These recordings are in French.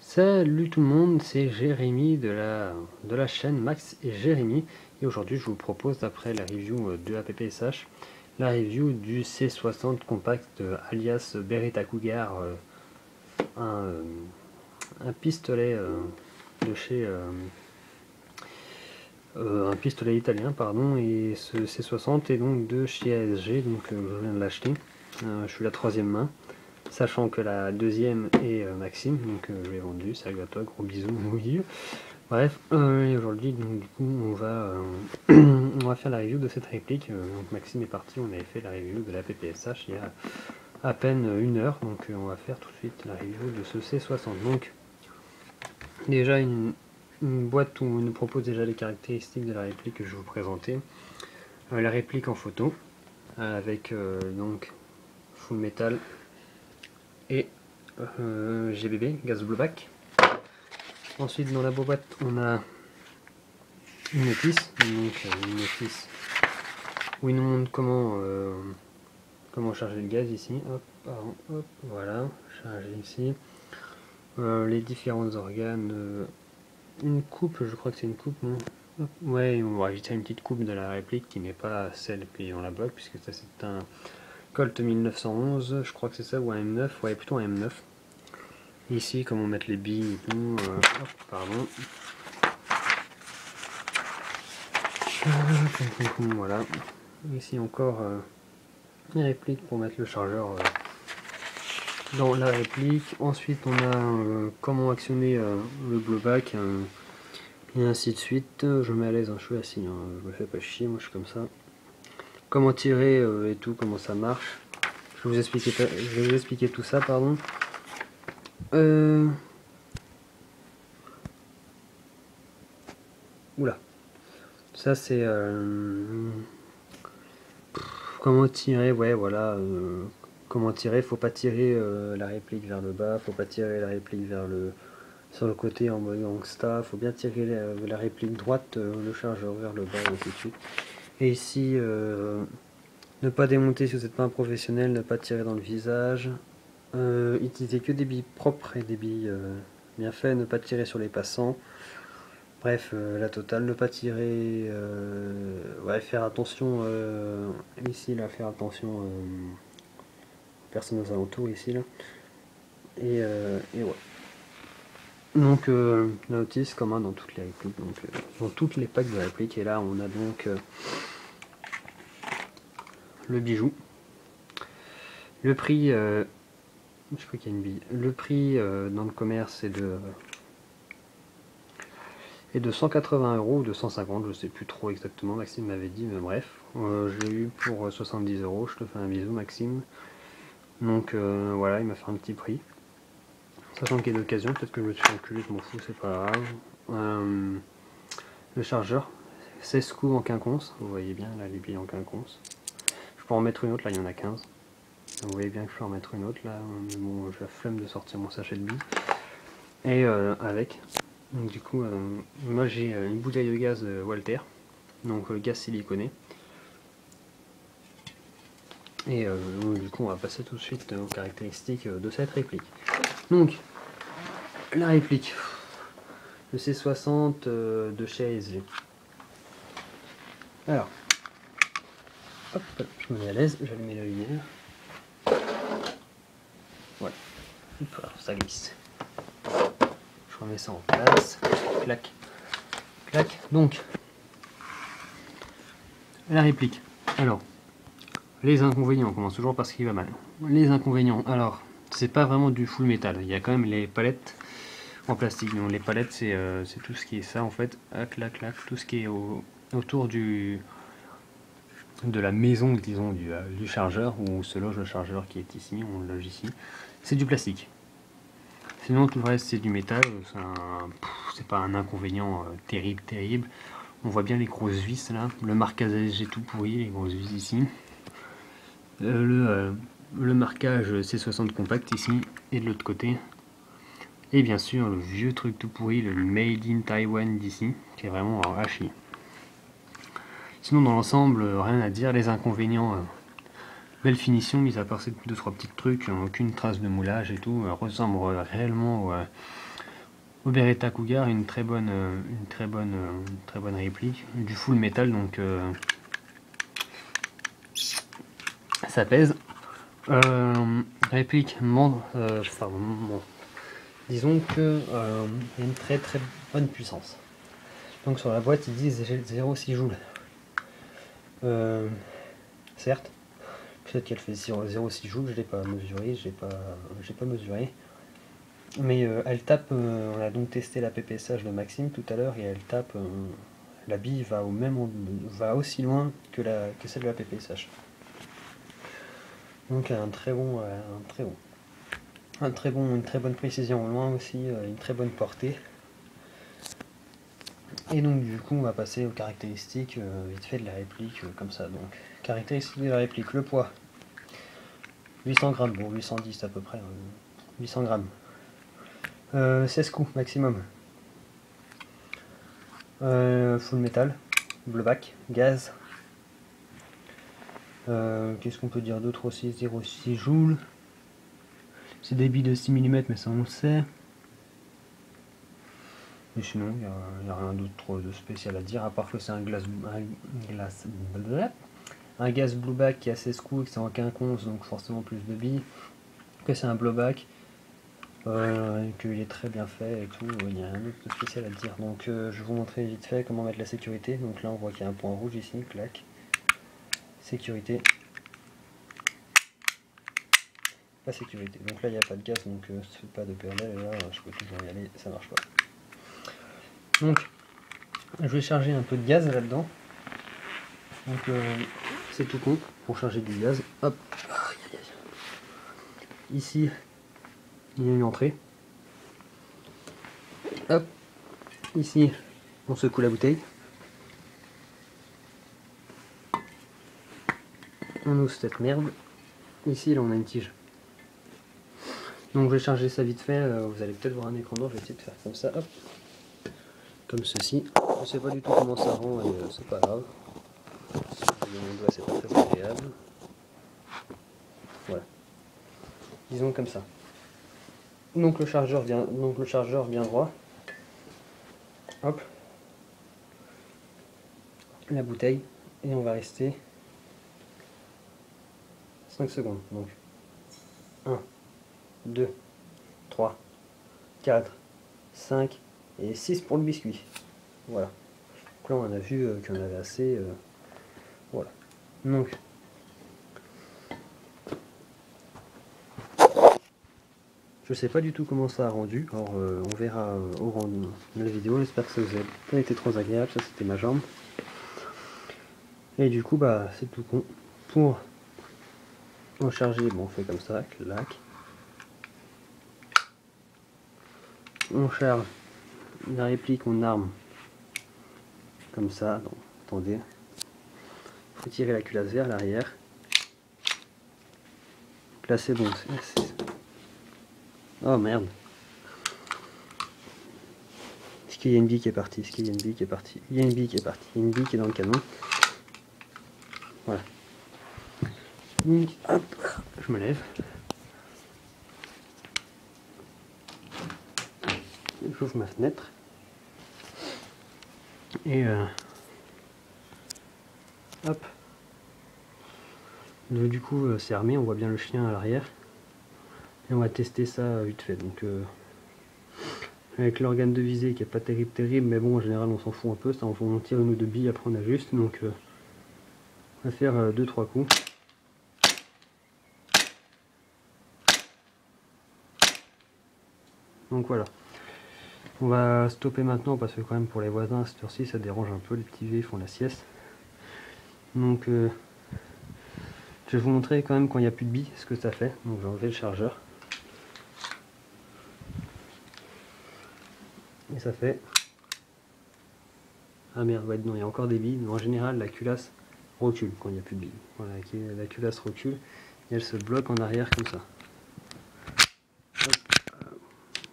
Salut tout le monde, c'est Jérémy de la chaîne Max et Jérémy, et aujourd'hui je vous propose, d'après la review de APPSH, la review du C60 compact alias Beretta Cougar, un pistolet de chez un pistolet italien, pardon, et ce C60 est donc de chez ASG, donc je viens de l'acheter. Je suis la troisième main, sachant que la deuxième est Maxime, donc je l'ai vendu. Salut à toi, gros bisous, oui. Bref, et aujourd'hui, donc du coup, on va faire la review de cette réplique. Donc Maxime est parti, on avait fait la review de la PPSH il y a à peine une heure, donc on va faire tout de suite la review de ce C60. Donc déjà une boîte où on nous propose déjà les caractéristiques de la réplique que je vais vous présenter. La réplique en photo, avec donc full metal et GBB, gaz blowback. Ensuite dans la boîte on a une notice, où il nous montre comment charger le gaz ici. Hop, pardon, hop, voilà, charger ici. Les différents organes, une coupe, je crois que c'est une coupe, non? Hop, ouais, on va ajouter une petite coupe de la réplique qui n'est pas celle qui est dans la boîte, puisque ça c'est un Colt 1911, je crois que c'est ça, ou un M9, ouais, plutôt un M9. Ici, comment mettre les billes et tout, hop, pardon. Voilà. Ici encore une réplique pour mettre le chargeur dans la réplique. Ensuite, on a comment actionner le blowback, et ainsi de suite. Je me mets à l'aise, je suis assis, je me fais pas chier, moi je suis comme ça. Comment tirer et tout, comment ça marche. Je vais vous expliquer tout ça, pardon. Oula. Ça c'est comment tirer, ouais voilà, comment tirer, faut pas tirer la réplique vers le bas, faut pas tirer la réplique sur le côté en mode gangsta, faut bien tirer la réplique droite, le chargeur vers le bas et ainsi de suite. Et ici, ne pas démonter si vous n'êtes pas un professionnel, ne pas tirer dans le visage, utiliser que des billes propres et des billes bien faites, ne pas tirer sur les passants. Bref, la totale, ne pas tirer, ouais, faire attention ici, là, faire attention aux personnes aux alentours ici, là, et ouais. Donc la notice commun dans toutes les répliques, donc dans toutes les packs de répliques, et là on a donc le bijou. Le prix, je crois qu'il y a une bille. Le prix dans le commerce est de 180 € ou de 150, je sais plus trop exactement, Maxime m'avait dit, mais bref, je l'ai eu pour 70 €, je te fais un bisou Maxime. Donc voilà, il m'a fait un petit prix, sachant qu'il est d'occasion, peut-être que je me suis enculé, je m'en fous, c'est pas grave. Le chargeur, 16 coups en quinconce, vous voyez bien là les billes en quinconce. Je peux en mettre une autre, là il y en a 15. Vous voyez bien que je peux en mettre une autre là, mais bon, j'ai la flemme de sortir mon sachet de billes. Et avec, donc du coup, moi j'ai une bouteille de gaz Walter, donc gaz siliconé. Et du coup on va passer tout de suite aux caractéristiques de cette réplique. Donc, la réplique, le C60 de chez ASG. Alors, hop, je me mets à l'aise, j'allume la lumière. Voilà, alors ça glisse. Je remets ça en place, clac, clac. Donc, la réplique. Alors, les inconvénients, on commence toujours par ce qui va mal. Les inconvénients, alors, c'est pas vraiment du full métal, il y a quand même les palettes en plastique. Donc les palettes, c'est tout ce qui est ça en fait, clac, clac, tout ce qui est autour de la maison, disons, du chargeur, où se loge le chargeur qui est ici, on le loge ici, c'est du plastique. Sinon tout le reste c'est du métal, c'est pas un inconvénient terrible. On voit bien les grosses vis là, le marquage ASG tout pourri, les grosses vis ici. Le marquage C60 compact ici, et de l'autre côté. Et bien sûr le vieux truc tout pourri, le Made in Taiwan d'ici, qui est vraiment à chier. Sinon dans l'ensemble, rien à dire. Les inconvénients, belle finition, mis à part ces 2-3 petits trucs, aucune trace de moulage et tout, ressemble réellement Beretta Cougar, une très bonne réplique, du full métal, donc ça pèse. Réplique, disons que il y a une très bonne puissance. Donc sur la boîte ils disent 0,6 joules. Certes, peut-être qu'elle fait 0,6 joules, je l'ai pas mesuré, j'ai pas mesuré. Mais elle tape, on a donc testé la PPSH de Maxime tout à l'heure et elle tape, la bille va aussi loin que celle de la PPSH. Donc une très bonne précision au loin aussi, une très bonne portée. Et donc du coup on va passer aux caractéristiques vite fait de la réplique comme ça. Donc caractéristiques de la réplique, le poids 800 grammes, bon 810 à peu près, 800 grammes. 16 coups maximum. Full metal, blowback, gaz. Qu'est-ce qu'on peut dire d'autre aussi? 0,6 joules. C'est des billes de 6 mm, mais ça on le sait. Et sinon, il n'y a rien d'autre de spécial à dire, à part que c'est un gaz blowback qui a 16 coups et que c'est en quinconce, donc forcément plus de billes. Que c'est un blowback, qu'il est très bien fait et tout, il n'y a rien d'autre de spécial à dire. Donc je vais vous montrer vite fait comment mettre la sécurité. Donc là on voit qu'il y a un point rouge ici, clac. Sécurité. La sécurité. Donc là il n'y a pas de gaz, donc ça fait pas de bordel, et là je peux toujours y aller, ça marche pas. Donc je vais charger un peu de gaz là-dedans. Donc c'est tout con pour charger du gaz. Hop. Ici il y a une entrée. Hop. Ici on secoue la bouteille. On ouvre cette merde. Ici là on a une tige. Donc je vais charger ça vite fait, vous allez peut-être voir un écran noir, je vais essayer de faire comme ça, hop, comme ceci. Je sais pas du tout comment ça rend et c'est pas grave. Mon doigt c'est pas très agréable. Voilà. Disons comme ça. Donc le chargeur vient droit. Hop. La bouteille. Et on va rester 5 secondes. Donc 1, 2, 3, 4, 5 et 6 pour le biscuit. Voilà. Donc là on a vu qu'il y en avait assez. Voilà. Donc je sais pas du tout comment ça a rendu. Alors on verra au rendu de la vidéo. J'espère que ça vous a pas été trop agréable. Ça c'était ma jambe. Et du coup bah c'est tout con. Pour recharger, bon on fait comme ça, clac. On charge la réplique, on arme comme ça. Donc, attendez. Il faut tirer la culasse vers l'arrière. Là c'est bon. Oh merde. Est-ce qu'il y a une bille qui est partie? Est-ce qu'il y a une bille qui est partie? Il y a une bille qui est partie. Il y a une bille qui est dans le canon. Voilà. Donc, hop, je me lève. J'ouvre ma fenêtre. Et hop. Donc, du coup, c'est armé. On voit bien le chien à l'arrière. Et on va tester ça vite fait. Donc, avec l'organe de visée qui est pas terrible, mais bon, en général, on s'en fout un peu. Ça, on tire une ou deux billes, après on ajuste. Donc, on va faire 2-3 coups. Donc voilà. On va stopper maintenant parce que quand même pour les voisins à cette heure-ci ça dérange un peu, les petits vieux font la sieste. Donc je vais vous montrer quand même quand il n'y a plus de billes ce que ça fait. Donc je vais enlever le chargeur. Et ça fait... Ah merde, ouais, non, il y a encore des billes, mais en général la culasse recule quand il n'y a plus de billes. Voilà, la culasse recule et elle se bloque en arrière comme ça. Hop.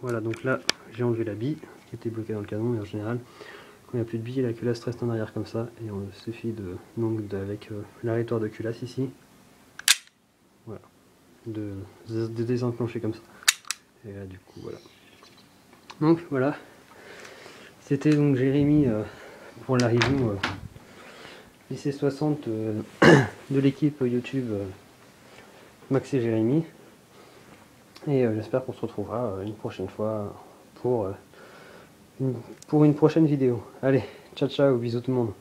Voilà, donc là j'ai enlevé la bille qui était bloquée dans le canon, et en général quand il n'y a plus de billes la culasse reste en arrière comme ça, et il suffit avec l'arrêtoire de culasse ici, voilà, de désenclencher comme ça. Et là du coup voilà. Donc voilà, c'était donc Jérémy pour la review du C60 de l'équipe YouTube Max et Jérémy. Et j'espère qu'on se retrouvera une prochaine fois pour une prochaine vidéo. Allez, ciao ciao, bisous tout le monde.